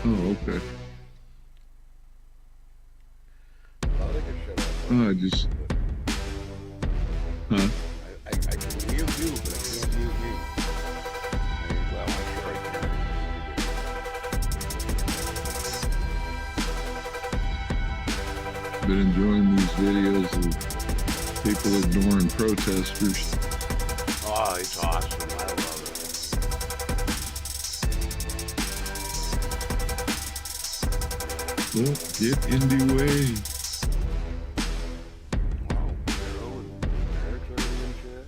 Oh, okay. Well, they can shut up. Oh, I just, huh? I can hear you, but I can't hear me. Well, I'm sure I can. Been enjoying these videos of people ignoring protesters. Oh, it's awesome. I love Well, get in the way. it. Wow, Carol and Eric's already in chat.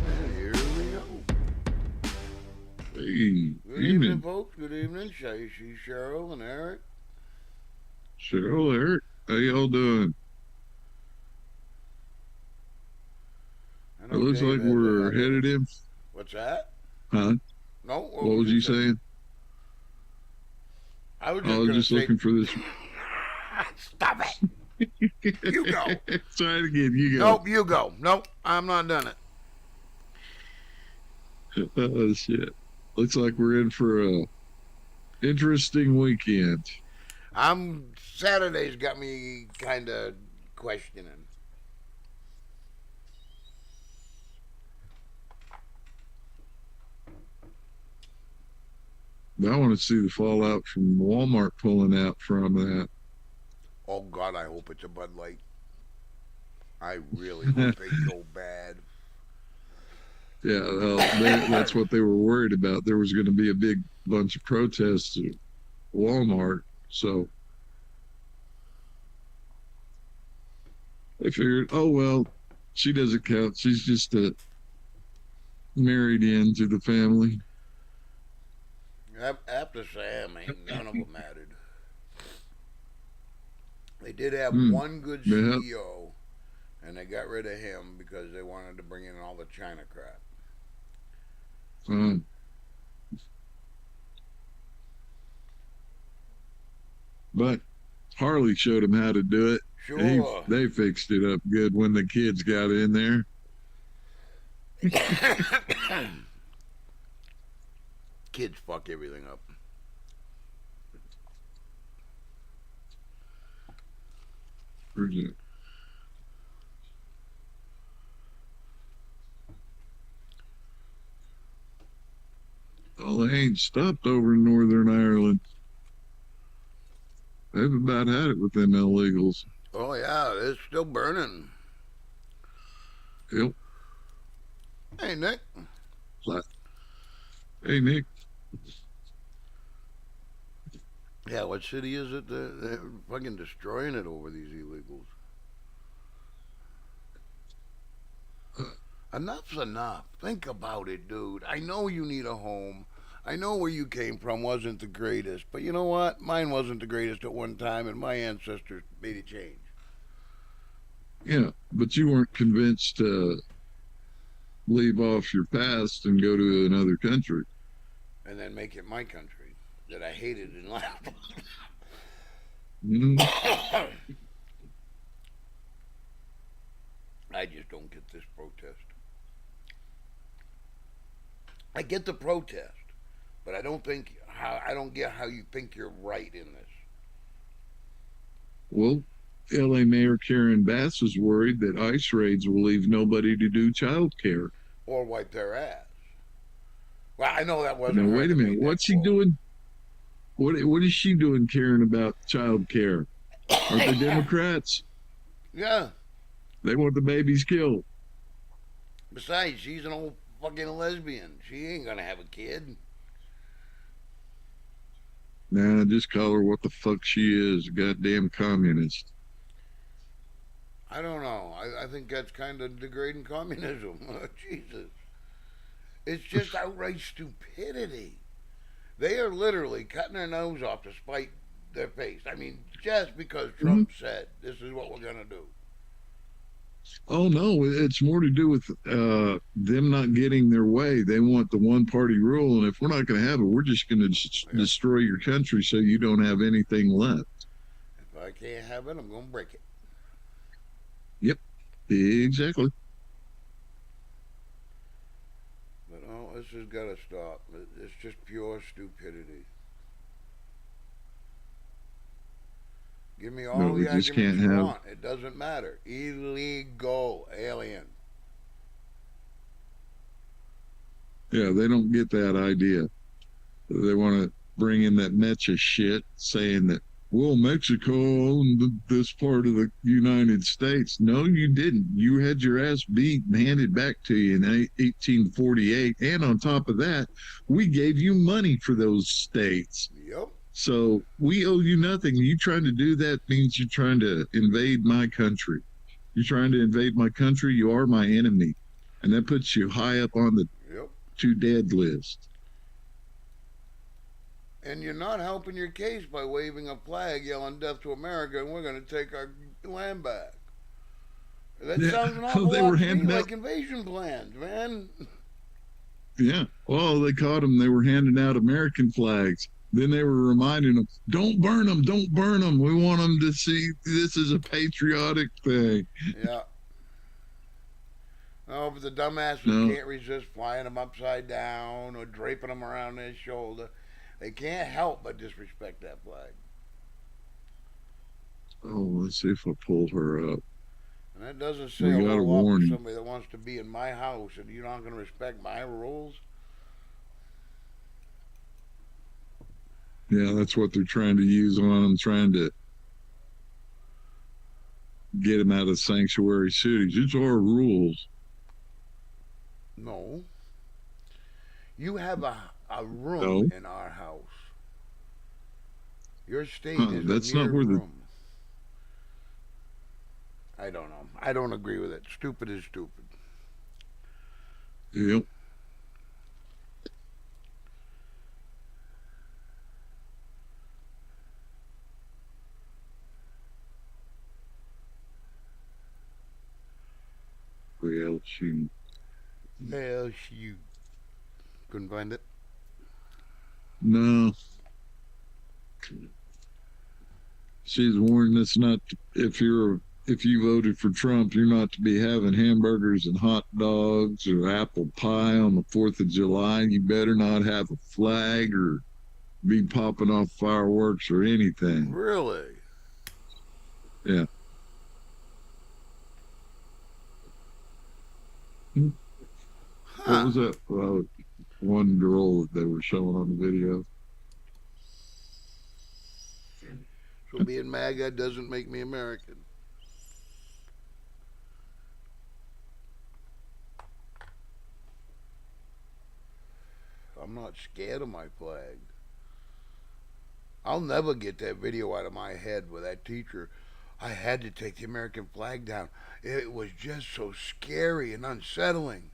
And here we go. Hey, Good evening, folks. Good evening. She's Cheryl and Eric. Cheryl, Eric, how y'all doing? I It know looks Dave like had to we're have a. headed in. What's that? Huh? No, What was you saying? I was I just was gonna just say. looking for this. Stop it! You go. Try it again. You go. Nope, you go. Nope, I'm not done it. Oh, shit. Looks like we're in for a interesting weekend. Saturday's got me kind of questioning. I want to see the fallout from Walmart pulling out from that. Oh God, I hope it's a Bud Light. I really hope they go bad. Yeah, that's what they were worried about. There was going to be a big bunch of protests at Walmart. So they figured, oh, well, she doesn't count. She's just married into the family. After Sam, ain't none of them mattered. They did have Hmm. one good Yeah. CEO, and they got rid of him because they wanted to bring in all the China crap. But Harley showed him how to do it. Sure. They fixed it up good when the kids got in there. Kids fuck everything up. Where's it? Well, they ain't stopped over in Northern Ireland. They've about had it with them illegals. Oh yeah, it's still burning. Yep. Hey Nick. Hey, Nick. Yeah, what city is it? They're fucking destroying it over these illegals. Enough's enough. Think about it, dude. I know you need a home. I know where you came from wasn't the greatest, but you know what? Mine wasn't the greatest at one time, and my ancestors made a change. Yeah, but you weren't convinced to leave off your past and go to another country. And then make it my country that I hated and left. Mm-hmm. I just don't get this protest. I get the protest, but I don't get how you think you're right in this. Well, LA Mayor Karen Bass is worried that ICE raids will leave nobody to do child care. Or wipe their ass. Well, I know that wasn't. Now, her wait a that minute. made that What's she quote. doing? What is she doing caring about child care? Aren't they Democrats? Yeah. They want the babies killed. Besides, she's an old fucking lesbian. She ain't gonna have a kid. Nah, just call her what the fuck she is, a goddamn communist. I don't know. I think that's kind of degrading communism. Jesus. It's just outright stupidity. They are literally cutting their nose off to spite their face. I mean, just because Trump said this is what we're gonna do. Oh no, it's more to do with them not getting their way. They want the one party rule, and if we're not going to have it, we're just going to destroy your country so you don't have anything left. If I can't have it, I'm gonna break it. Yep, exactly. But oh, This has got to stop. It's just pure stupidity. Give me But all we the just arguments can't you have. want. It doesn't matter. Illegal alien. Yeah, they don't get that idea. They want to bring in that Mecha shit, saying that, well, Mexico owned this part of the United States. No, you didn't. You had your ass beat and handed back to you in 1848. And on top of that, we gave you money for those states. Yep. So we owe you nothing. You trying to do that means you're trying to invade my country. You're trying to invade my country. You are my enemy. And that puts you high up on the Yep. to dead list. And you're not helping your case by waving a flag yelling death to America and we're going to take our land back. That Yeah, sounds an awful they were lot to me handing out. like invasion plans, man. Yeah, well, they caught them. They were handing out American flags. Then they were reminding them, "Don't burn them! Don't burn them! We want them to see this is a patriotic thing." Yeah. Oh, but the dumbasses No, can't resist flying them upside down or draping them around their shoulder. They can't help but disrespect that flag. oh, let's see if I pull her up. And that doesn't say We a got to whole lot for warn you. somebody that wants to be in my house and you're not going to respect my rules. Yeah, that's what they're trying to use on them, trying to get them out of sanctuary cities. It's our rules. No. You have a room No, in our house. Your state huh, is a that's not mere where the. room. I don't know. I don't agree with it. Stupid is stupid. Yep, well, she. Hell, you couldn't find it. No, she's warned us not to, if you voted for Trump, you're not to be having hamburgers and hot dogs or apple pie on the 4th of July. You better not have a flag or be popping off fireworks or anything. Really? Yeah. What Huh. was that? One girl that they were showing on the video. So being MAGA doesn't make me American. I'm not scared of my flag. I'll never get that video out of my head with that teacher. I had to take the American flag down. It was just so scary and unsettling.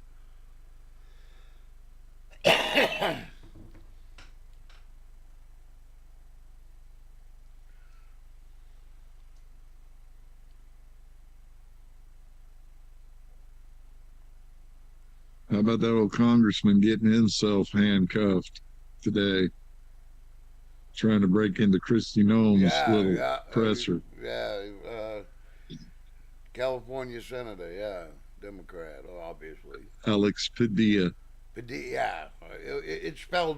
How about that old congressman getting himself handcuffed today, trying to break into Kristi Noem's Yeah, little yeah, presser? yeah. California senator, yeah, Democrat, obviously. Alex Padilla. But yeah, it's spelled.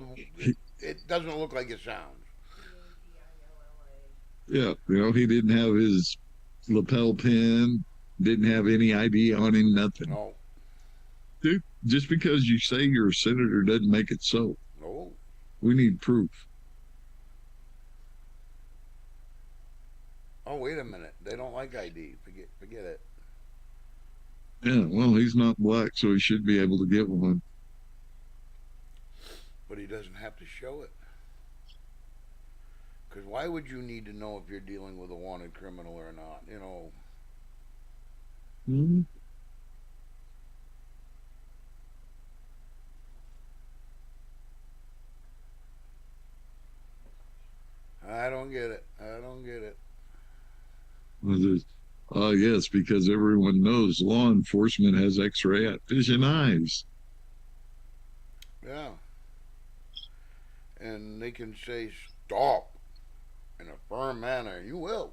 It doesn't look like it sounds. Yeah, he didn't have his lapel pin, didn't have any ID on him, nothing. No, Dude, just because you say you're a senator doesn't make it so. no. We need proof. Oh, wait a minute. They don't like ID. Forget it. Yeah, well, he's not black, so he should be able to get one. But he doesn't have to show it. Because why would you need to know if you're dealing with a wanted criminal or not? Hmm. I don't get it. I don't get it. Yes, because everyone knows law enforcement has X-ray vision eyes. Yeah. And they can say stop in a firm manner. You will.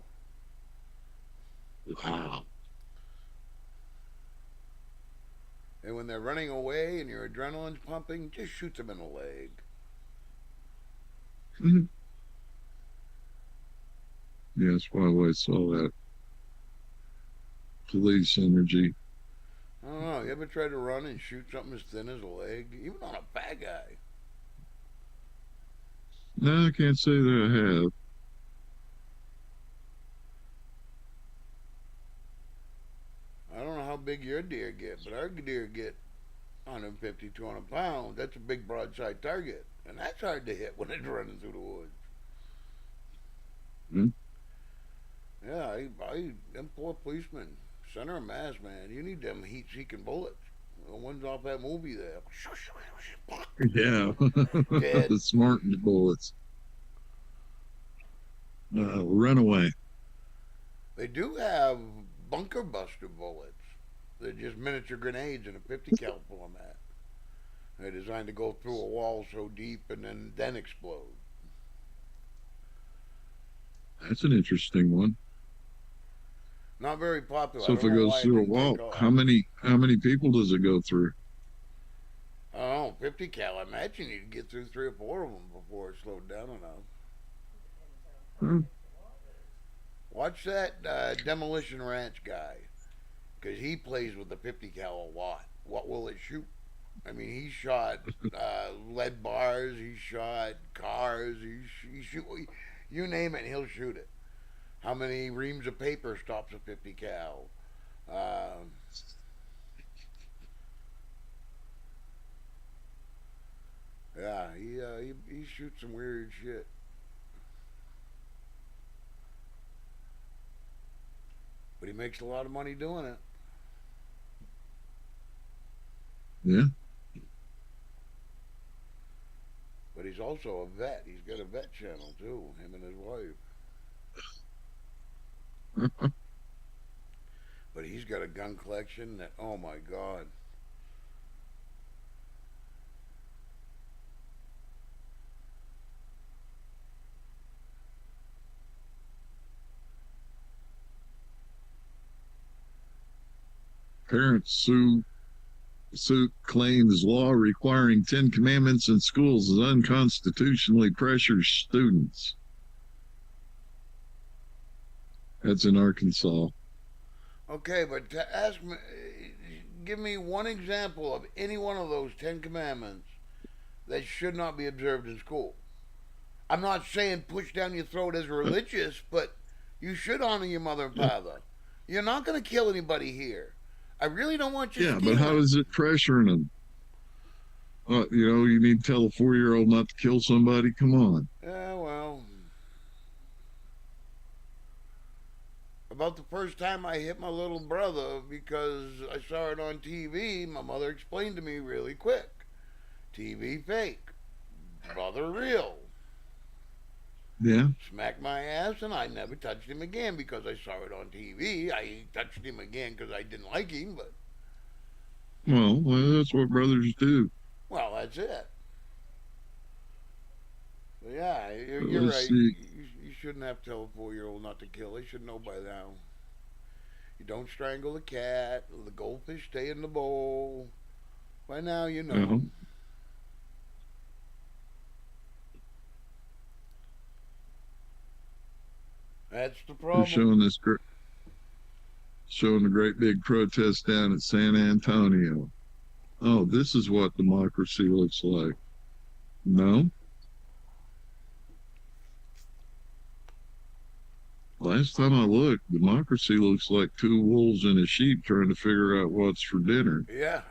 Wow. And when they're running away and your adrenaline's pumping, just shoot them in the leg. Mhm. Yes, by the way, I saw that police energy. I don't know. You ever try to run and shoot something as thin as a leg? Even on a fat guy. No, I can't say that I have. I don't know how big your deer get, but our deer get 150, 200 pounds. That's a big broadside target. And that's hard to hit when it's running through the woods. Hmm. Yeah, them poor policemen. Center of mass, man. You need them heat-seeking bullets. The ones off that movie there. Yeah, Dead. the smart bullets. Runaway. They do have bunker buster bullets. They're just miniature grenades in a 50 cal format. They're designed to go through a wall so deep and then explode. That's an interesting one. Not very popular. I So if don't it know goes why it through a didn't take wall, off. how many people does it go through? I don't know, 50 cal. I imagine you'd get through 3 or 4 of them before it slowed down enough. Hmm. Watch that Demolition Ranch guy, because he plays with the 50 cal a lot. What will it shoot? I mean, he shot lead bars. He shot cars. He shoot. You name it, he'll shoot it. How many reams of paper stops a 50 cal? Uh, yeah, he shoots some weird shit, but he makes a lot of money doing it. Yeah. But he's also a vet. He's got a vet channel too. Him and his wife. But he's got a gun collection that, oh my god. Parents suit claims law requiring Ten Commandments in schools is unconstitutionally pressures students. That's in Arkansas. Okay, but to ask me, give me one example of any one of those 10 Commandments that should not be observed in school. I'm not saying push down your throat as religious, but you should honor your mother and Yeah, father. You're not going to kill anybody here. I really don't want you yeah, but how stealing. is it pressuring them? You need to tell a 4-year-old not to kill somebody. Come on. Yeah, well, about the first time I hit my little brother because I saw it on TV, my mother explained to me really quick. TV fake, brother real. Yeah. Smacked my ass and I never touched him again because I saw it on TV. I touched him again because I didn't like him, but Well, that's what brothers do. well, that's it. But yeah, But you're let's right. see. You shouldn't have to tell a 4 year old not to kill. They should know by now. You don't strangle the cat. The goldfish stay in the bowl. By now, you know. Uh, That's the they're problem. showing a great big protest down at San Antonio. Oh, this is what democracy looks like. No, last time I looked, democracy looks like two wolves and a sheep trying to figure out what's for dinner. Yeah.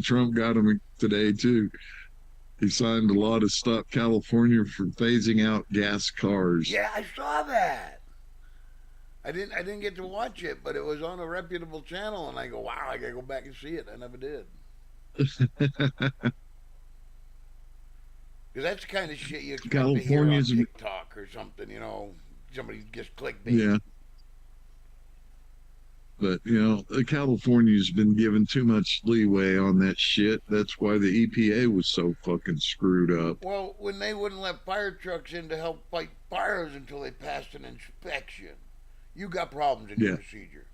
Trump got him today too. He signed a law to stop California from phasing out gas cars. Yeah, I saw that. I didn't get to watch it, but it was on a reputable channel, and I go, wow, I gotta go back and see it. I never did. Because that's the kind of shit you expect to hear on California's, TikTok or something. Somebody just clickbait. yeah, But California's been given too much leeway on that shit. That's why the EPA was so fucking screwed up. Well, when they wouldn't let fire trucks in to help fight fires until they passed an inspection, you got problems in your Yeah. procedure.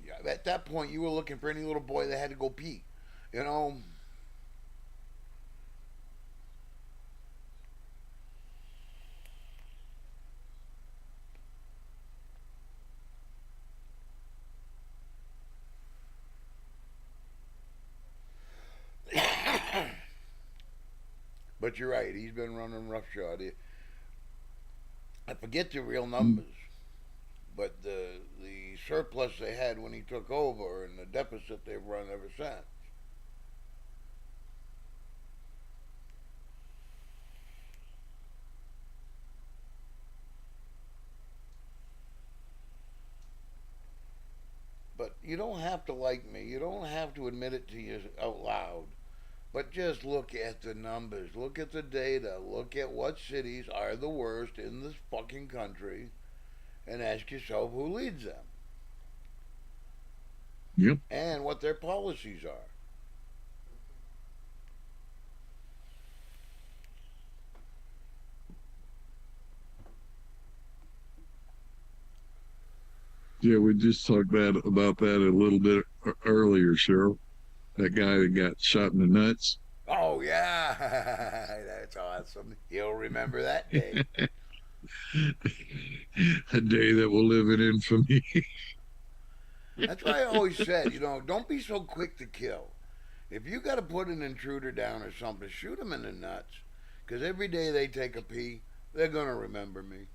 Yeah, at that point, you were looking for any little boy that had to go pee. You know. But you're right. He's been running roughshod. I forget the real Mm. numbers, but the surplus they had when he took over and the deficit they've run ever since. But you don't have to like me. You don't have to admit it to you out loud. But just look at the numbers. Look at the data. Look at what cities are the worst in this fucking country and ask yourself who leads them Yep. and what their policies are. Yeah, we just talked about that a little bit earlier, Cheryl. That guy that got shot in the nuts. Oh, yeah. That's awesome. You'll remember that day. A day that will live in infamy. That's why I always said, don't be so quick to kill. If you got to put an intruder down or something, shoot them in the nuts. Because every day they take a pee, they're going to remember me.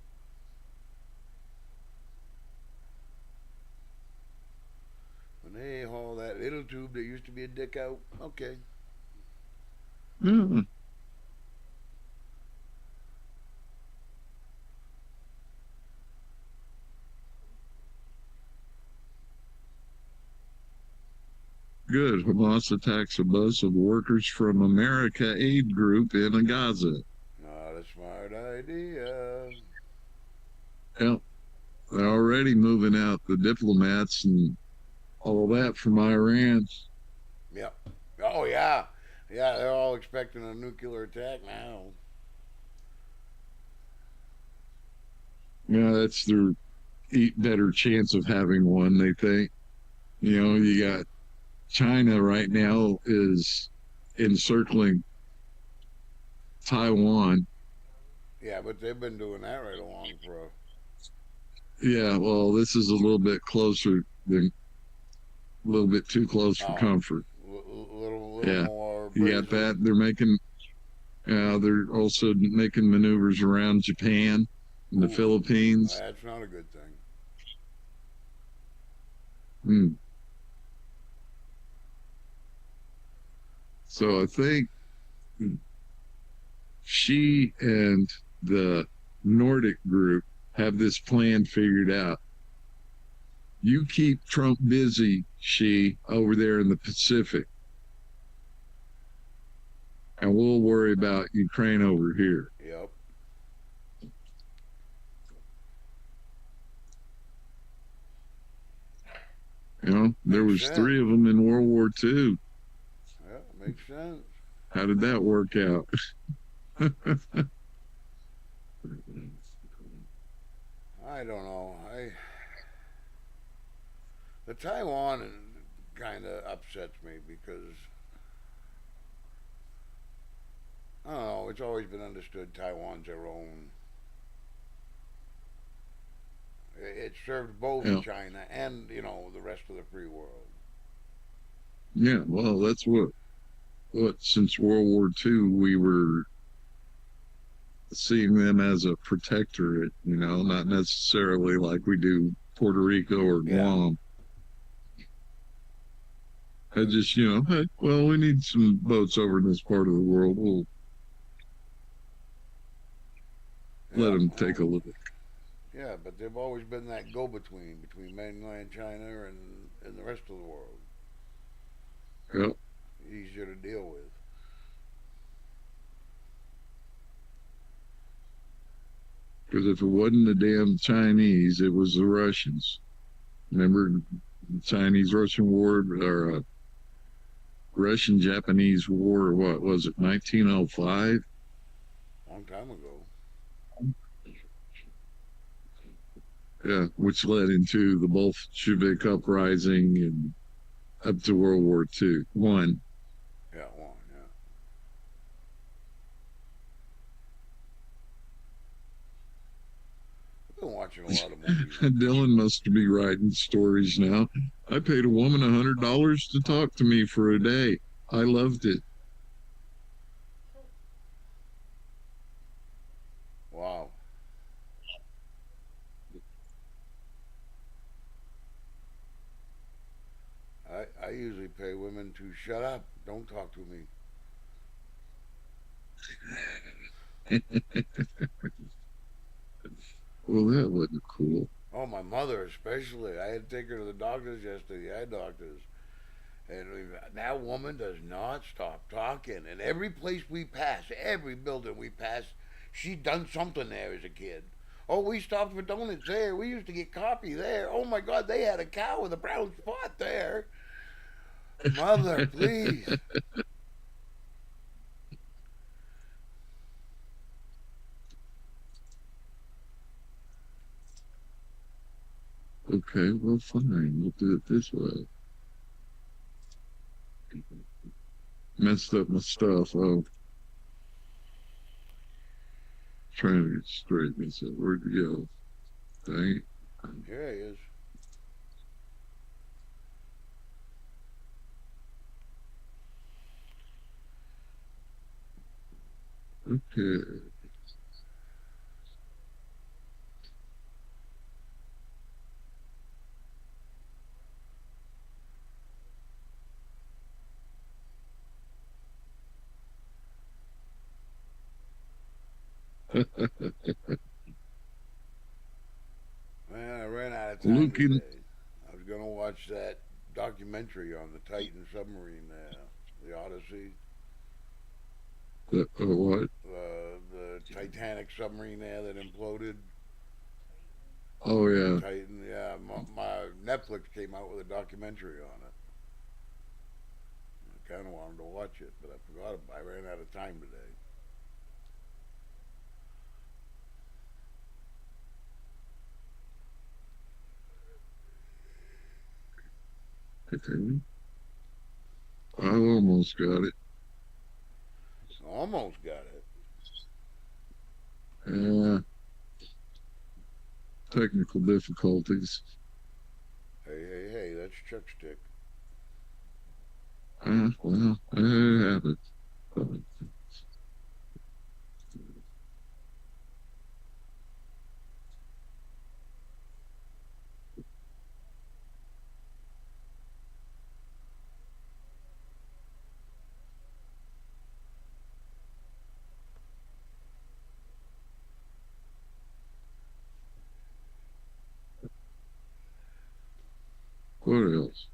When they haul that little tube that used to be a dick out, okay. Yeah, good. Hamas attacks a bus of workers from America Aid Group in Gaza. Not a smart idea. Yeah, they're already moving out the diplomats and all that from Iran. Yep. Oh, yeah. Yeah, they're all expecting a nuclear attack now. Yeah, that's their better chance of having one, they think. You got China right now is encircling Taiwan. Yeah, but they've been doing that right along for Yeah, well, this is a little bit closer than a little bit too close for oh, comfort. little Yeah, more you got brazen. that. They're also making maneuvers around Japan and the Ooh, Philippines. that's not a good thing. Hmm. So I think she and the Nordic group have this plan figured out. You keep Trump busy, she, over there in the Pacific, and we'll worry about Ukraine over here. Yep, There makes was sense. three of them in World War II. Yeah, makes sense. How did that work out? I don't know. The Taiwan kind of upsets me because I don't know. It's always been understood Taiwan's their own. It served both Yeah, China and the rest of the free world. yeah. Well, that's what since World War II we were seeing them as a protectorate. Not necessarily like we do Puerto Rico or Yeah, Guam. I just, hey, well, we need some boats over in this part of the world. We'll let yeah, them take a look. yeah. But they've always been that go-between mainland China and the rest of the world. Yep. Easier to deal with. Because if it wasn't the damn Chinese, it was the Russians. Remember the Chinese Russian War or Russian Japanese War? What was it, 1905? Long time ago. Yeah, which led into the Bolshevik uprising and up to World War II. One. Yeah, long. Yeah. I've been watching a lot of movies. Dylan must be writing stories now. I paid a woman $100 to talk to me for a day. I loved it. Wow. I usually pay women to shut up. Don't talk to me. Well, that wasn't cool. Oh, my mother especially. I had to take her to the doctors yesterday, the eye doctors. And that woman does not stop talking. And every place we pass, every building we pass, she done something there as a kid. Oh, we stopped for donuts there. We used to get coffee there. Oh my God, they had a cow with a brown spot there. Mother, please. Okay, well, fine. We'll do it this way. Messed up my stuff. Oh, trying to get straight. This up. Where'd you go? Dang Here he is. it. Okay. Man, I ran out of time Looking. today. I was gonna watch that documentary on the Titan submarine there, the Odyssey, What? the Titanic submarine there that imploded. Oh, The yeah. Titan, yeah. My Netflix came out with a documentary on it. I kind of wanted to watch it, but I forgot. I ran out of time today. Okay. I almost got it. Almost got it. Yeah. Technical difficulties. Hey, hey, hey, that's Chuck Stick. Well, it happens. What else?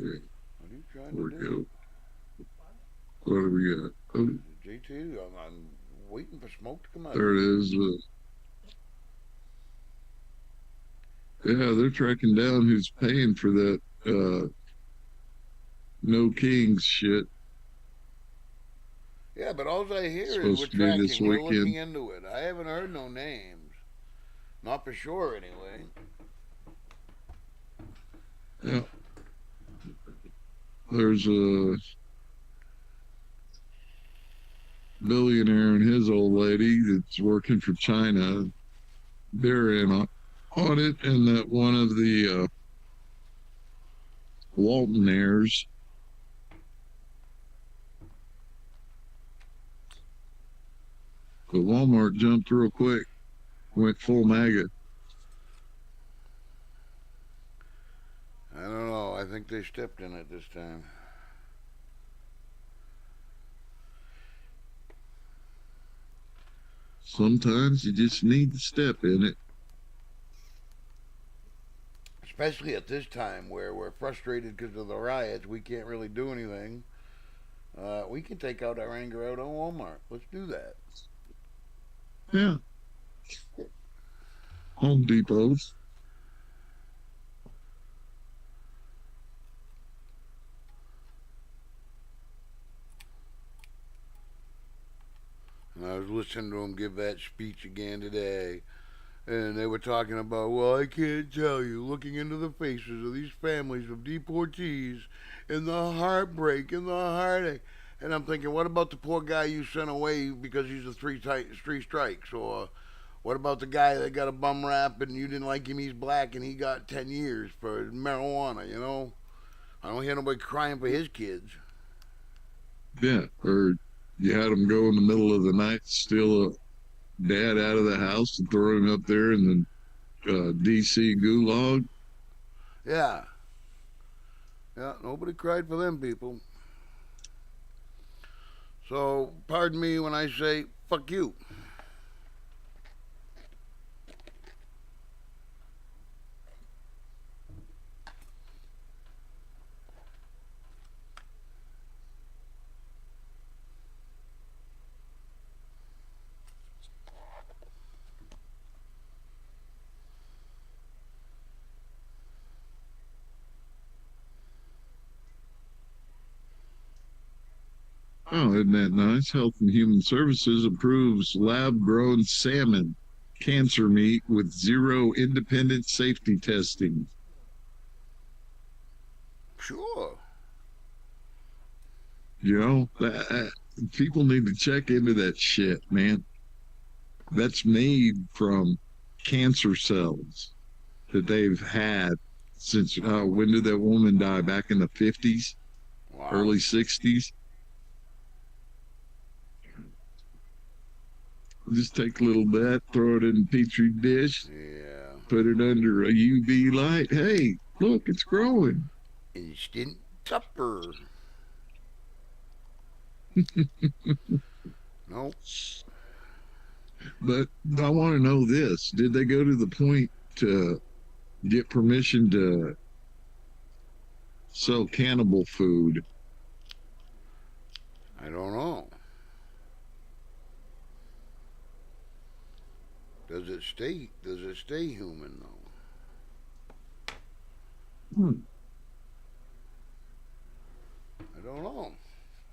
Okay, What are you trying to where we do? go? What do we got? Oh, JT, I'm waiting for smoke to come out of there it you. is. Yeah, they're tracking down who's paying for that no kings shit. Yeah, but all I It's hear is we're supposed to be this tracking. We're looking weekend. into it. I haven't heard no names. Not for sure, anyway. Yeah, there's a billionaire and his old lady that's working for China. They're in on it, and that one of the Walton heirs, but Walmart jumped real quick, went full MAGA. I don't know. I think they stepped in it this time. Sometimes you just need to step in it. Especially at this time where we're frustrated because of the riots. We can't really do anything. We can take out our anger out on Walmart. Let's do that. Yeah, Home Depots. And I was listening to him give that speech again today, and they were talking about, well, I can't tell you, looking into the faces of these families of deportees and the heartbreak and the heartache. And I'm thinking, what about the poor guy you sent away because he's a three strikes? Or what about the guy that got a bum rap and you didn't like him, he's black and he got 10 years for marijuana, you know? I don't hear nobody crying for his kids. Yeah, or you had them go in the middle of the night, steal a dad out of the house and throw him up there in the DC gulag. Yeah. Yeah, nobody cried for them people. So, pardon me when I say, fuck you. Oh, isn't that nice? Health and Human Services approves lab grown salmon cancer meat with zero independent safety testing. Sure. You know, people need to check into that shit, man. That's made from cancer cells that they've had since when did that woman die? Back in the 50s, Wow. early 60s? Just take a little bit, throw it in a petri dish, Yeah. put it under a UV light. Hey, look, it's growing. Instant Tupper. Nope. But I want to know this. Did they go to the point to get permission to sell cannibal food? I don't know. Does it stay? Does it stay human though? Hmm. I don't know.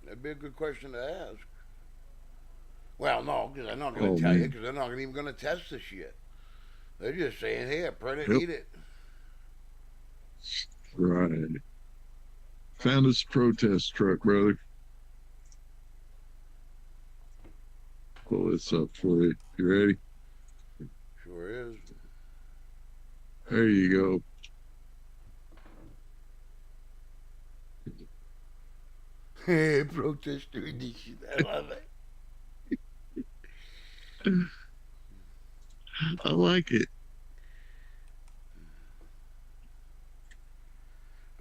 That'd be a good question to ask. Well, no, because they're not going Oh, to tell you, man. because they're not even going to test the shit. They're just saying, here, print it, Yep. eat it. Right. Found us a protest truck, brother. Pull this up for you. You ready? Sure is. There you go. Hey, protester edition. I love it. I like it.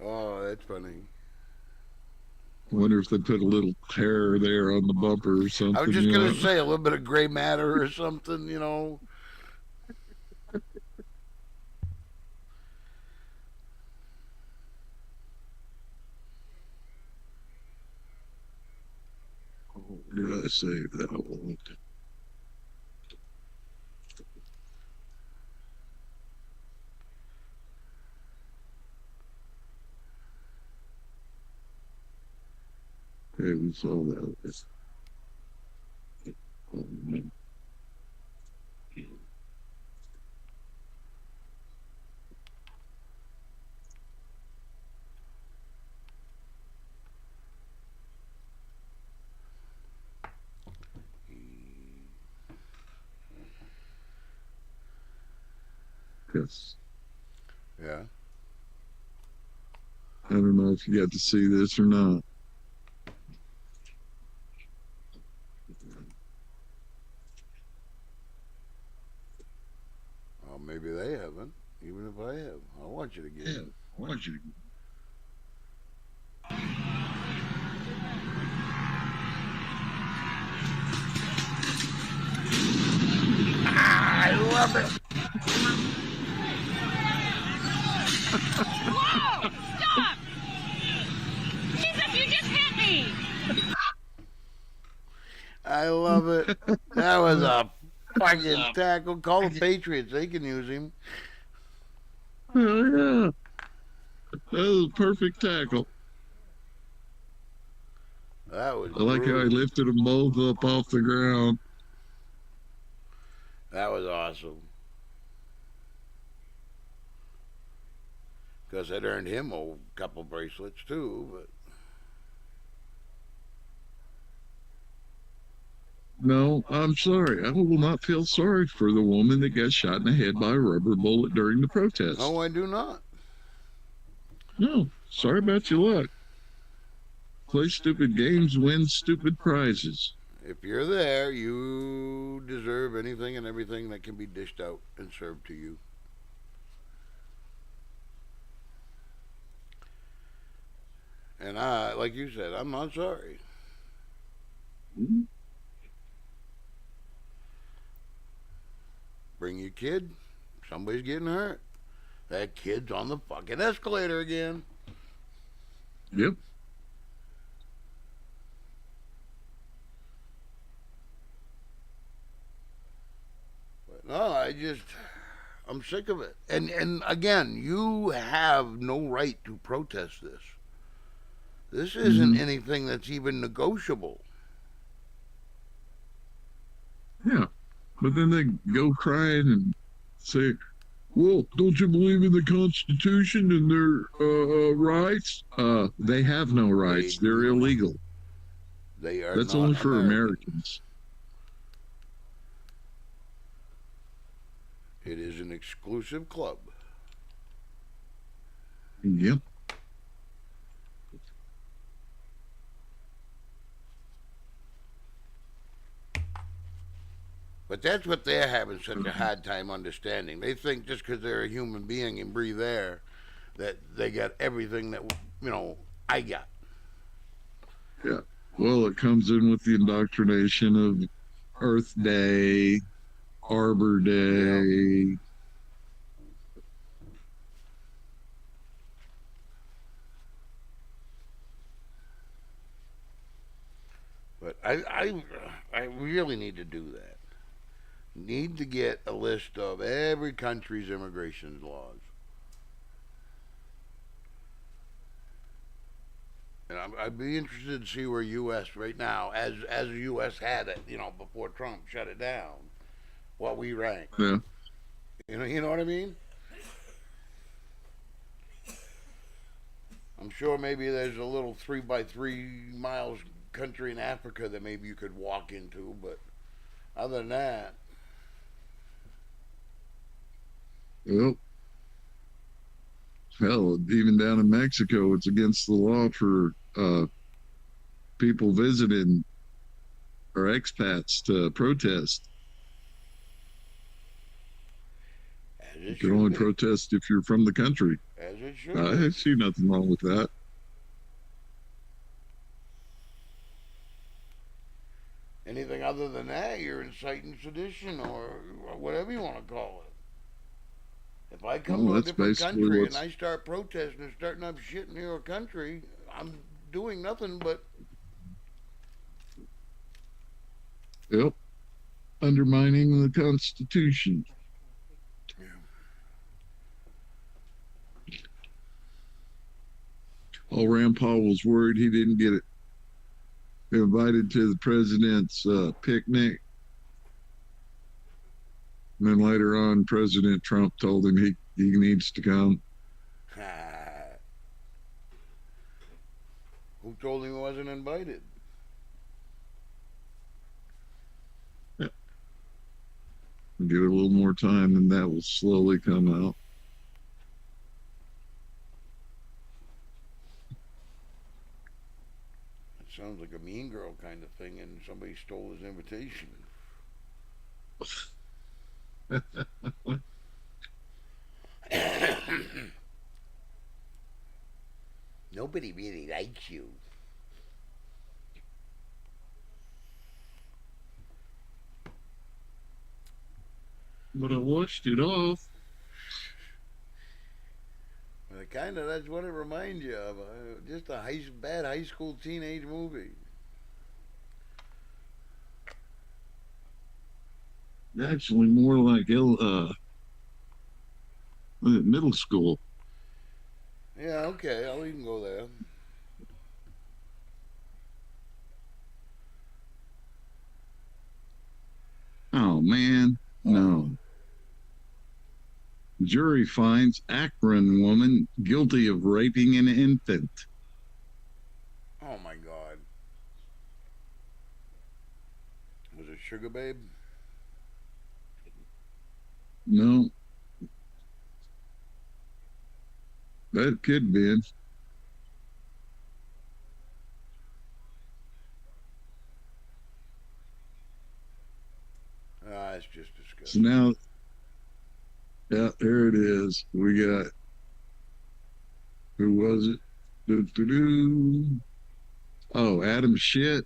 Oh, that's funny. Wonder if they put a little hair there on the bumper or I was something, just you going know. to say a little bit of gray matter or something, you know. Oh, did I save that one? Okay, we saw that. Oh, man. Yes. Yeah. I don't know if you got to see this or not. Well, maybe they haven't. Even if I have, I want you to get Yeah, it. why don't you? Ah, I love it. Whoa! Stop! Jesus, you just hit me! I love it. That was a fucking tackle. Call the Patriots. They can use him. Oh yeah, that was a perfect tackle. That was I like how he brutal. lifted them both up off the ground. That was awesome. Because it earned him a couple bracelets too. But No, I'm sorry. I will not feel sorry for the woman that got shot in the head by a rubber bullet during the no, protest. I do not. No, sorry about your luck. Play stupid games, win stupid prizes. If you're there, you deserve anything and everything that can be dished out and served to you. And I, like you said, I'm not sorry. Hmm? Bring your kid. Somebody's getting hurt. That kid's on the fucking escalator again. Yep. But no, I'm sick of it. And again, you have no right to protest this. This isn't Hmm. anything that's even negotiable. Yeah. But then they go crying and say, well, don't you believe in the Constitution and their rights? They have no They rights. do They're not. illegal. They are That's only not for American. Americans. It is an exclusive club. Yep. But that's what they're having such a hard time understanding. They think just because they're a human being and breathe air, that they got everything that I got. Yeah. Well, it comes in with the indoctrination of Earth Day, Arbor Yeah. Day. But I really need to do that. Need to get a list of every country's immigration laws. And I'd be interested to see where U.S. right now, as U.S. had it, before Trump shut it down, what we rank. Yeah. You know what I mean? I'm sure maybe there's a little 3 by 3 miles country in Africa that maybe you could walk into, but other than that, Well, hell, even down in Mexico, it's against the law for people visiting or expats to protest. as You it can should only be, protest if you're from the country. as it should I be. see nothing wrong with that. Anything other than that, you're inciting sedition or whatever you want to call it. If I come Well, to a that's different basically country and what's, I start protesting and starting up shit in your country, I'm doing nothing but yep, undermining the Constitution. All Rand Paul was worried he didn't get invited to the president's picnic. And then later on, President Trump told him he needs to come. who told him he wasn't invited? Get a little more time, and that will slowly come out. It sounds like a mean girl kind of thing, and somebody stole his invitation. Nobody really likes you. But I washed it off. Kind of, that's what it reminds you of. Just a bad high school teenage movie. Actually, more like middle school. Yeah, okay, I'll even go there. Oh man, Uh-oh. no. Jury finds Akron woman guilty of raping an infant. Oh my God. Was it Sugar Babe? No, that could be. Ah, it's just So disgusting. now, yeah, there it is. We got who was it? Doo-doo-doo. Oh, Adam Shit,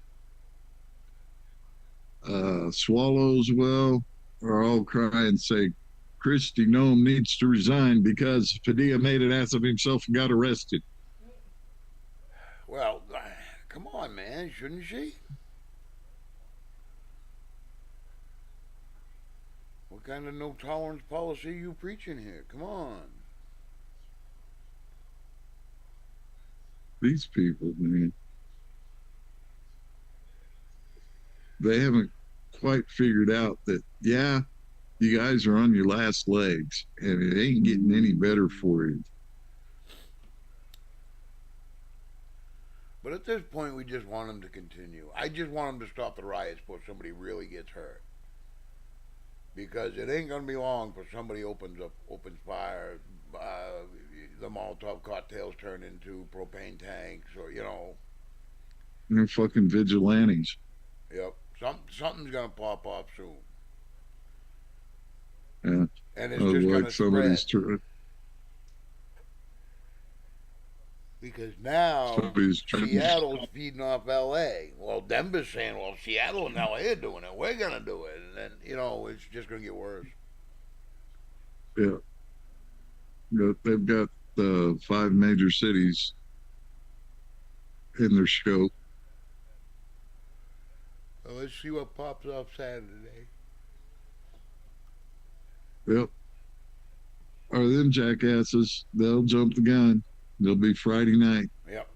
Swallows Well are all crying and say Christy Nome needs to resign because Padilla made an ass of himself and got arrested. Well, come on, man. Shouldn't she? What kind of no tolerance policy are you preaching here? Come on. These people, man, they haven't quite figured out that, yeah, you guys are on your last legs and it ain't getting any better for you. But at this point, we just want them to continue. I just want them to stop the riots before somebody really gets hurt. Because it ain't gonna be long before somebody opens fire. The Molotov cocktails turn into propane tanks, or They're fucking vigilantes. yep, something's gonna pop off soon, Yeah. and it's just Like gonna somebody's spread. Because now somebody's trying. Seattle's feeding off L.A. Well, Denver's saying, "Well, Seattle and L.A. are doing it. We're gonna do it," and then it's just gonna get worse. Yeah, they've got the five major cities in their scope. So let's see what pops off Saturday. Yep. Are them jackasses? They'll jump the gun. They'll be Friday night. Yep.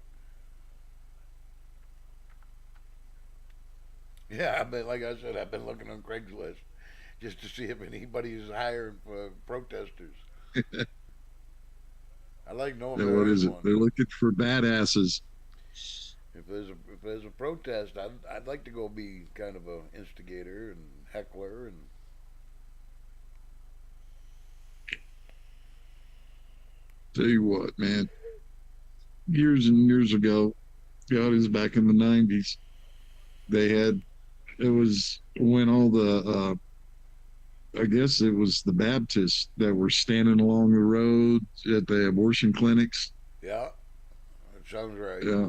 Yeah, but like I said, I've been looking on Craigslist just to see if anybody is hiring for protesters. I like knowing if Now, there what is is it? one. They're looking for badasses. If there's a protest, I'd like to go be kind of a instigator and heckler and Tell you what, man. Years and years ago, God is back in the '90s. They had it was when all I guess it was the Baptists that were standing along the road at the abortion clinics. yeah, that sounds right. Yeah.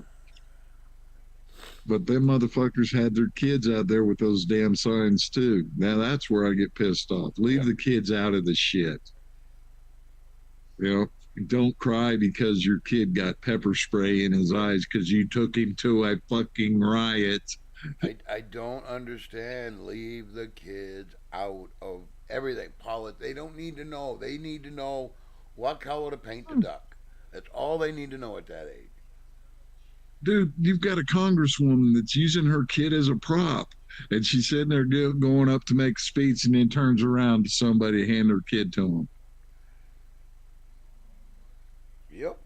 But them motherfuckers had their kids out there with those damn signs too. Now that's where I get pissed off. Leave Yep. the kids out of the shit. You know, don't cry because your kid got pepper spray in his eyes because you took him to a fucking riot. I don't understand. Leave the kids out of everything. They don't need to know. They need to know what color to paint the duck. That's all they need to know at that age. Dude, you've got a congresswoman that's using her kid as a prop. And she's sitting there going up to make a speech and then turns around to somebody to hand her kid to him. Yep.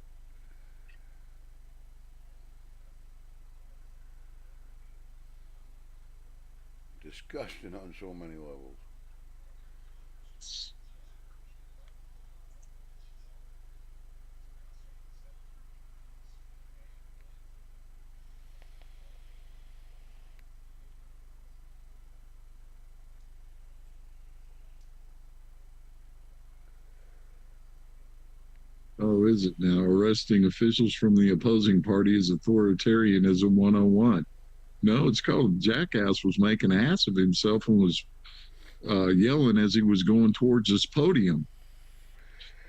Disgusting on so many levels. Oh, is it now? Arresting officials from the opposing party is authoritarianism 101. No, it's called Jackass was making an ass of himself and was yelling as he was going towards this podium.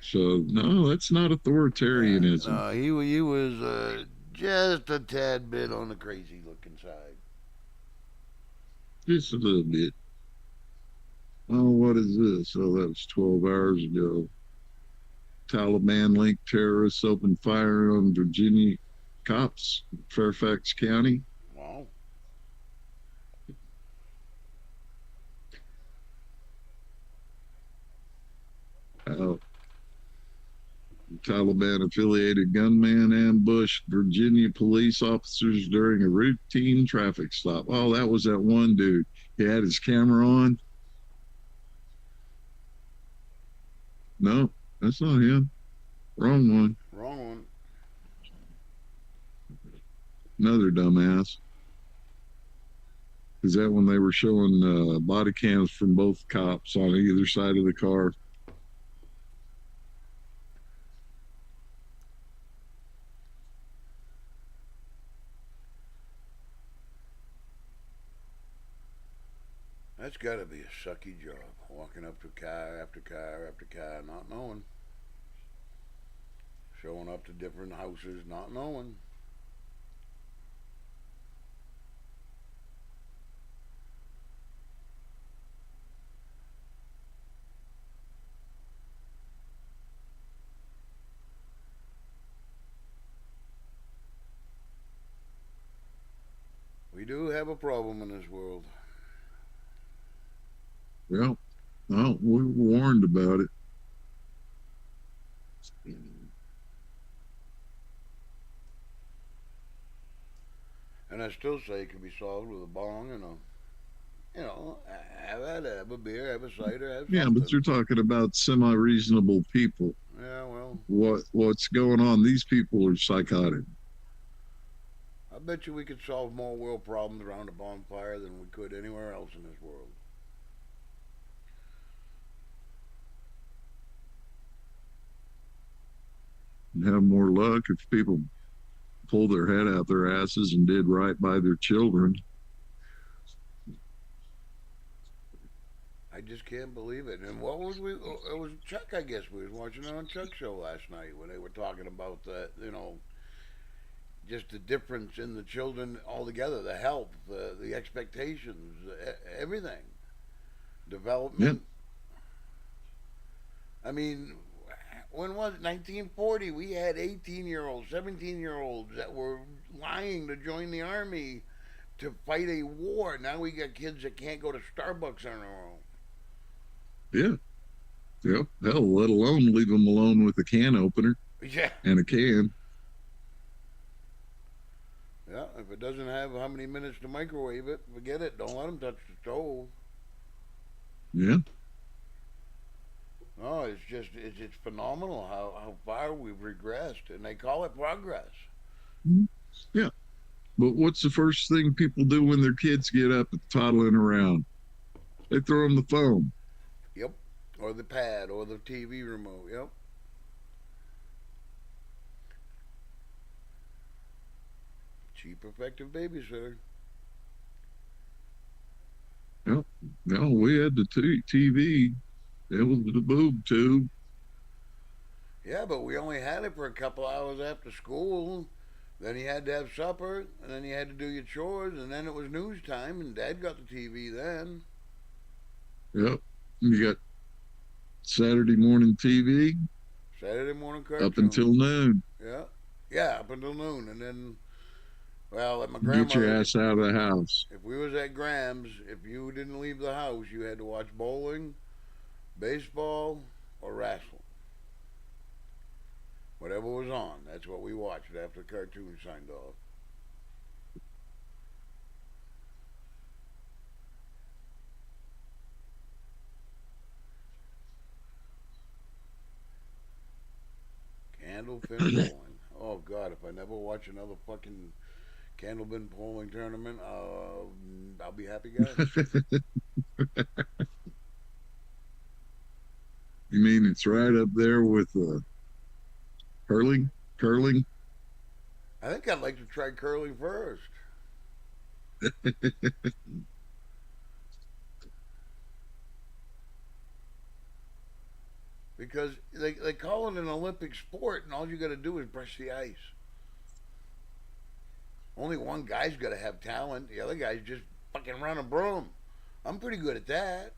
So, no, that's not authoritarianism. No, he was just a tad bit on the crazy looking side. Just a little bit. Oh, what is this? Oh, that was 12 hours ago. Taliban linked terrorists opened fire on Virginia cops, Fairfax County. Well, Uh, Taliban affiliated gunman ambushed Virginia police officers during a routine traffic stop. Oh, that was that one dude. He had his camera on. No, that's not him. Wrong one. wrong one. Another dumbass. Is that when they were showing body cams from both cops on either side of the car? That's got to be a sucky job, walking up to car after car after car, not knowing. Showing up to different houses, not knowing. We do have a problem in this world. Well, no, we were warned about it. And I still say it could be solved with a bong and have a beer, have a cider, have Yeah, but something. you're talking about semi-reasonable people. Yeah, well, What's going on? These people are psychotic. I bet you we could solve more world problems around a bonfire than we could anywhere else in this world. And have more luck if people pulled their head out their asses and did right by their children. I just can't believe it. And what was we? It was Chuck, I guess. We was watching it on Chuck's show last night when they were talking about the, just the difference in the children altogether, the help, the expectations, everything, Yeah, development. I mean, when was it? 1940? We had 18-year-olds, 17-year-olds that were lying to join the army to fight a war. Now we got kids that can't go to Starbucks on their own. yeah, yeah. Hell, let alone leave them alone with a can opener Yeah, and a can. yeah. If it doesn't have how many minutes to microwave it, forget it. Don't let them touch the stove. Yeah, No, it's phenomenal how far we've regressed, and they call it progress. yeah. But what's the first thing people do when their kids get up and toddling around? They throw them the phone. Yep. Or the pad, or the TV remote. Yep. Cheap, effective babysitter. Yeah, no, we had the TV. It was the boob tube. Yeah, but we only had it for a couple hours after school. Then you had to have supper, and then you had to do your chores, and then it was news time, and Dad got the TV then. Yep. You got Saturday morning TV Saturday morning up until cartoons. noon. Yeah. Yeah, up until noon. And then, well, at my Get your grandmother, ass out of the house. if we was at Graham's, if you didn't leave the house, you had to watch bowling, baseball, or wrestling. Whatever was on, that's what we watched after the cartoon signed off. Candlepin bowling. Oh God, if I never watch another fucking candlepin bowling tournament, I'll be happy guy. You mean it's right up there with curling? Curling? I think I'd like to try curling first because they call it an Olympic sport, and all you got to do is brush the ice. Only one guy's got to have talent. The other guy's just fucking run a broom. I'm pretty good at that.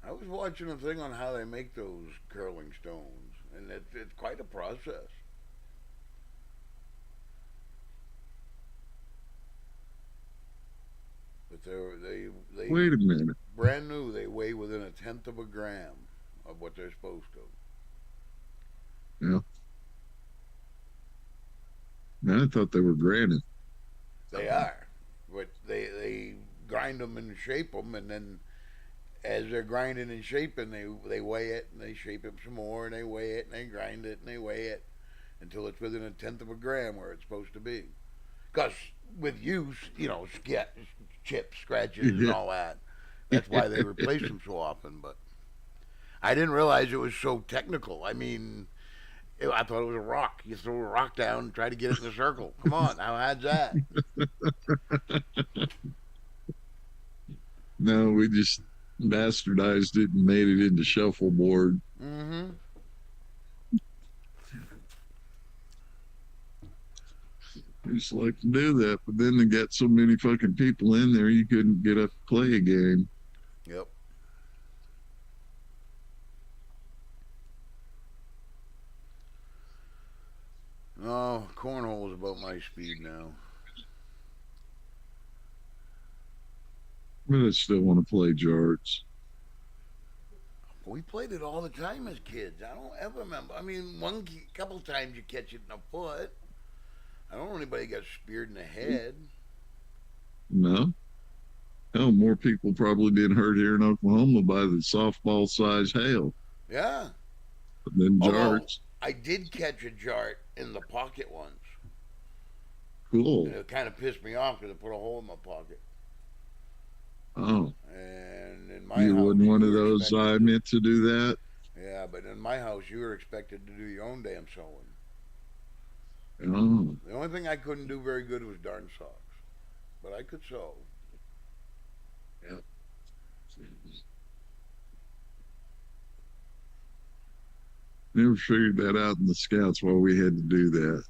I was watching a thing on how they make those curling stones, and it's quite a process. But they Wait a minute. brand new. They weigh within a tenth of a gram of what they're supposed to. Yeah, man, I thought they were granite. They are, but they grind them and shape them, and then as they're grinding and shaping, they weigh it and they shape it some more, and they weigh it and they grind it and they weigh it until it's within a tenth of a gram where it's supposed to be. Because with use, get chips, scratches, and Yeah. all that. That's why they replace them so often. But I didn't realize it was so technical. I mean, I thought it was a rock. You throw a rock down and try to get it in a circle. Come on, how hard's that? No, we just bastardized it and made it into shuffleboard. Mm-hmm. We just like to do that, but then they got so many fucking people in there, you couldn't get up to play a game. Yep. Oh, cornhole is about my speed now. But I still want to play jarts. We played it all the time as kids. I don't ever remember. I mean, couple times you catch it in the foot. I don't know anybody got speared in the head. No. Hell, more people probably been hurt here in Oklahoma by the softball size hail Yeah. than Although jarts. I did catch a jart in the pocket once, and Cool. it kind of pissed me off because it put a hole in my pocket. Oh, And in my you house, wasn't you one of were those expected I to. meant to do that? Yeah, but in my house, you were expected to do your own damn sewing. Oh, The only thing I couldn't do very good was darn socks, but I could sew. yeah. Never figured that out in the scouts why we had to do that.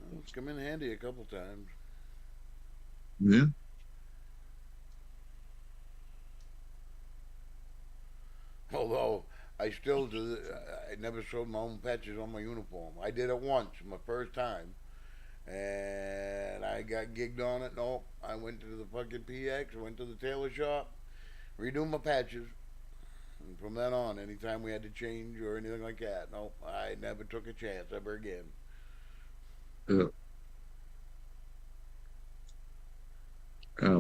Well, it's come in handy a couple times. Yeah. Although I still do, I never sewed my own patches on my uniform. I did it once, my first time, and I got gigged on it. Nope, I went to the fucking PX, went to the tailor shop, redo my patches. And from then on, anytime we had to change or anything like that, nope, I never took a chance ever again. Yeah.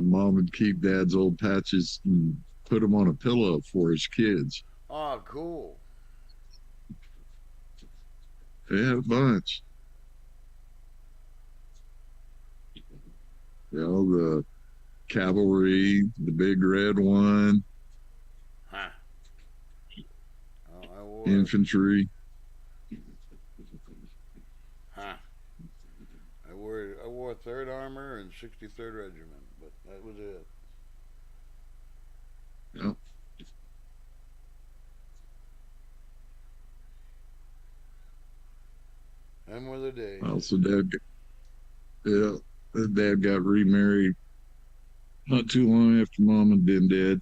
Mom would keep dad's old patches and put them on a pillow for his kids. Oh, cool. They had a bunch. You know, the cavalry, the big red one, Huh. Oh, I wore, infantry. huh. I wore Third Armor and 63rd Regiment, but that was it. Yeah. Them were the days. Also, yeah, dad got remarried not too long after mom had been dead.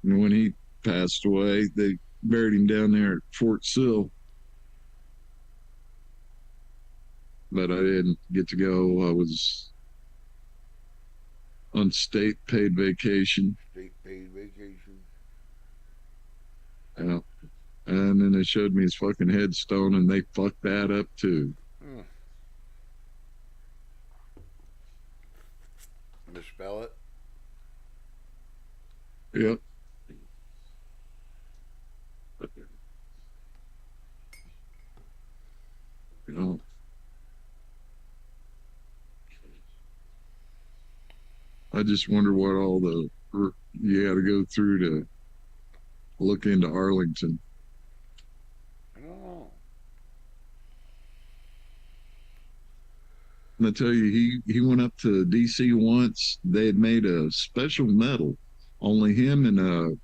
And when he passed away, they buried him down there at Fort Sill. But I didn't get to go. I was on state paid vacation. State paid vacation. Yeah. And then they showed me his fucking headstone and they fucked that up too. Hmm. Misspell it. Yep. You know, I just wonder what all the you got to go through to look into Arlington. I don't know. And I tell you, he went up to DC once. They had made a special medal Only him and a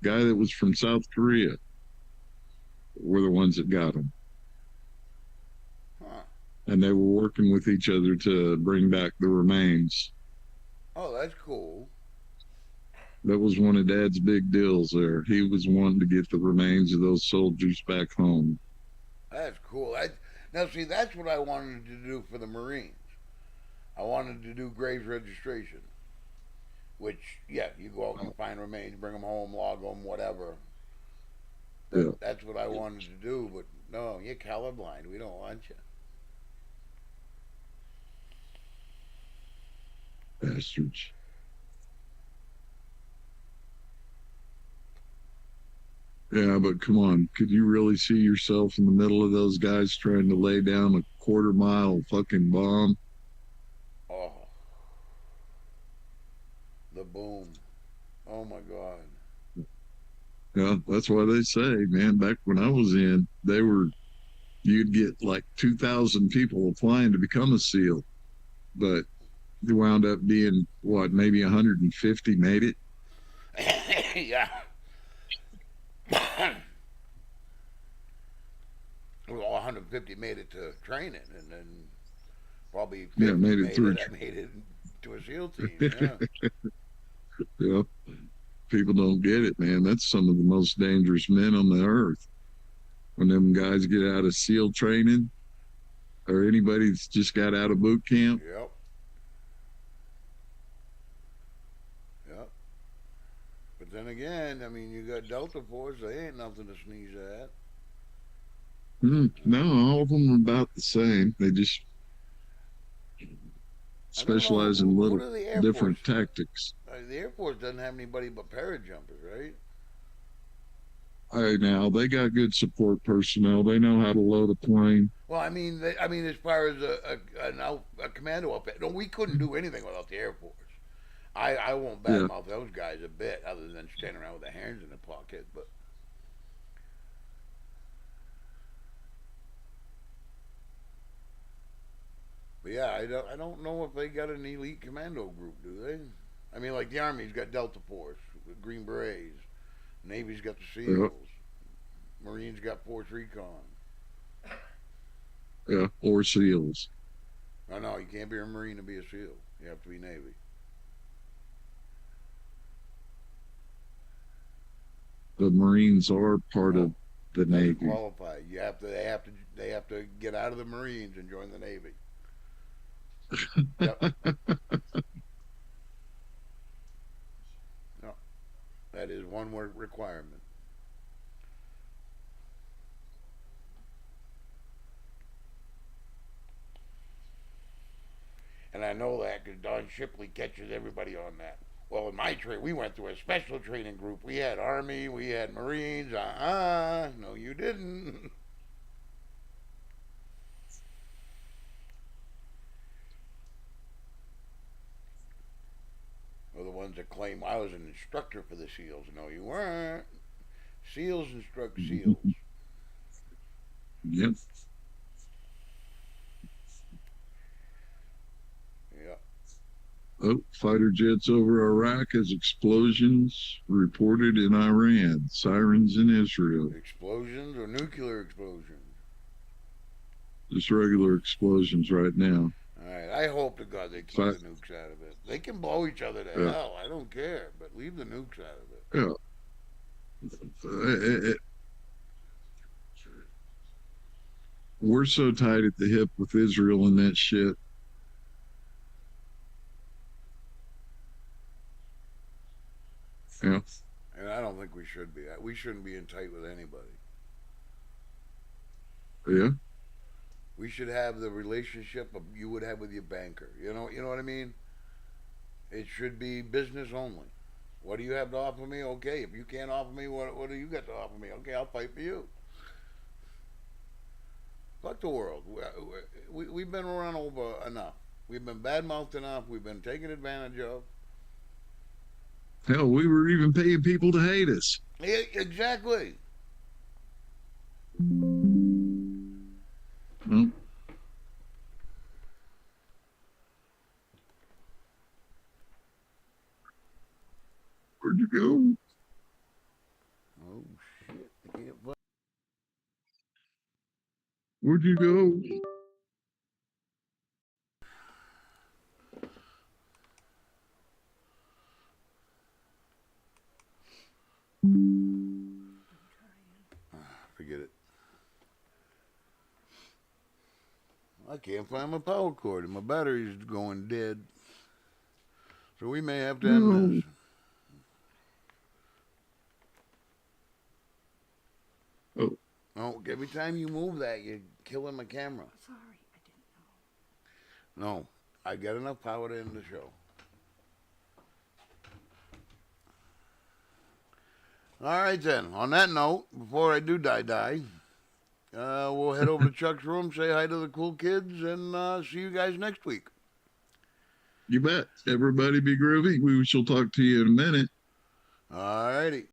guy that was from South Korea were the ones that got him. Huh. And they were working with each other to bring back the remains. Oh, that's cool. That was one of Dad's big deals there. He was wanting to get the remains of those soldiers back home. That's cool. Now, see, that's what I wanted to do for the Marines. I wanted to do graves registration, which, yeah, you go out and find remains, bring them home, log them, whatever. Yeah, That's what I wanted to do, but no, you're colorblind. We don't want you. bastards. Yeah, but come on. Could you really see yourself in the middle of those guys trying to lay down a quarter mile fucking bomb? Oh, the boom. Oh my God. Yeah, that's why they say, man, back when I was in, you'd get like 2,000 people applying to become a SEAL, but there wound up being what, maybe 150 made it. Yeah. Well, 150 made it to training, and then probably Yeah, 50 made it made through. it. I made it to a SEAL team. Yeah. Yeah, people don't get it, man. That's some of the most dangerous men on the earth. When them guys get out of SEAL training, or anybody that's just got out of boot camp. Yep. Yep. But then again, I mean, you got Delta Force. They ain't nothing to sneeze at. No, all of them are about the same. They just I don't know specialize in who little do the Air Force. different tactics. The Air Force doesn't have anybody but parajumpers, right? Now they got good support personnel. They know how to load a plane. Well, I mean, as far as a commando outfit, no, we couldn't do anything without the Air Force. I won't Yeah, badmouth those guys a bit, other than standing around with their hands in their pocket. But yeah, I don't know if they got an elite commando group, do they? I mean, like the Army's got Delta Force, Green Berets, Navy's got the yeah, SEALs, Marines got Force Recon. yeah. Or SEALs. No, no, you can't be a Marine to be a SEAL. You have to be Navy. The Marines are part No, of the doesn't Navy. qualify. You have to. They have to get out of the Marines and join the Navy. Yep. No, that is one word requirement. And I know that because Don Shipley catches everybody on that. Well, in my trade, we went through a special training group. We had Army, we had Marines. No, you didn't. Or the ones that claim I was an instructor for the SEALs. No, you weren't. SEALs instruct SEALs. Yep. Yeah. Oh, fighter jets over Iraq as explosions reported in Iran. Sirens in Israel. Explosions or nuclear explosions. Just regular explosions right now. All right. I hope to God they keep the nukes out of it. They can blow each other to Yeah, hell. I don't care, but leave the nukes out of it. yeah. We're so tied at the hip with Israel and that shit. Yeah, And I don't think we should be. We shouldn't be in tight with anybody. yeah, We should have the relationship you would have with your banker. You know what I mean? It should be business only. What do you have to offer me? Okay, if you can't offer me, what do you got to offer me? Okay, I'll fight for you. Fuck the world. We've been run over enough. We've been badmouthed enough. We've been taken advantage of. hell, we were even paying people to hate us. Yeah, exactly. Well, we're you go? Oh shit! I can't find. Where'd you go? Forget it. I can't find my power cord, and my battery's going dead. So we may have to end No. this. Oh, No, every time you move that, you're killing my camera. Sorry, I didn't know. No, I got enough power to end the show. All right then. On that note, before I do die, we'll head over to Chuck's room, say hi to the cool kids, and see you guys next week. you bet. Everybody be groovy. We shall talk to you in a minute. All righty.